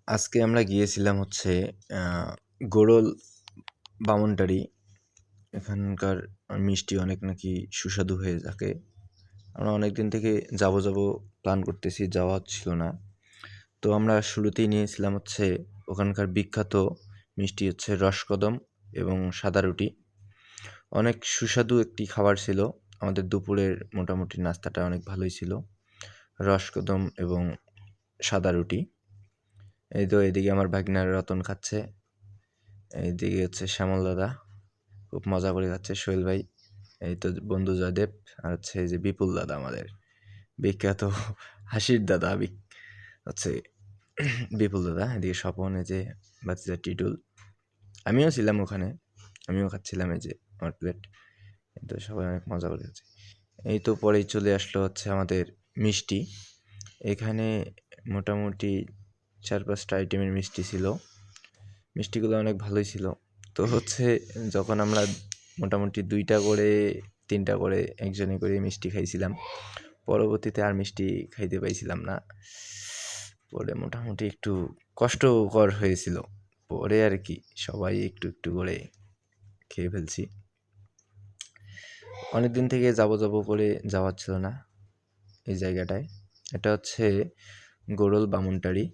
আজকে আমরা গিয়েছিলাম হচ্ছে গোড়ল বামনটারি। এখানকার মিষ্টি অনেক নাকি সুস্বাদু হয়ে থাকে। আমরা অনেক দিন থেকে যাব প্ল্যান করতেছি, যাওয়া হচ্ছিল না। তো আমরা শুরুতেই নিয়েছিলাম হচ্ছে ওখানকার বিখ্যাত মিষ্টি হচ্ছে রসকদম এবং সাদা রুটি। অনেক সুস্বাদু একটি খাবার ছিল। আমাদের দুপুরের মোটামুটি নাস্তাটা অনেক ভালোই ছিল। রসকদম এবং সাদা রুটি। এই তো এদিকে আমার ভাগনার রতন খাচ্ছে, এইদিকে হচ্ছে শ্যামল দাদা খুব মজা করে খাচ্ছে, সোহেল ভাই, এই তো বন্ধু জয়দেব, আর হচ্ছে এই যে বিপুল দাদা আমাদের বিখ্যাত হাসির দাদা হচ্ছে বিপুল দাদা, এদিকে স্বপন, এই যে বাচ্চা টিটুল, আমিও ছিলাম ওখানে, আমিও খাচ্ছিলাম এই যে আমার প্লেট। এই তো সবাই অনেক মজা করে খাচ্ছে। এই তো পরেই চলে আসলো হচ্ছে আমাদের মিষ্টি। এখানে মোটামুটি 4-5টা আইটেমের মিষ্টি ছিল। মিষ্টিগুলো অনেক ভালোই ছিল। তো হচ্ছে যখন আমরা মোটামুটি 2টা করে 3টা করে একজনে করে মিষ্টি খাইছিলাম, পরবর্তীতে আর মিষ্টি খাইতে পাইছিলাম না। পরে মোটামুটি একটু কষ্টকর হয়েছিল। পরে আর কি সবাই একটু একটু করে খেয়ে ফেলছি। অনেকদিন থেকে যাব করে যাওয়া ছিল না এই জায়গাটায়। এটা হচ্ছে গোড়ল বামুনটারি।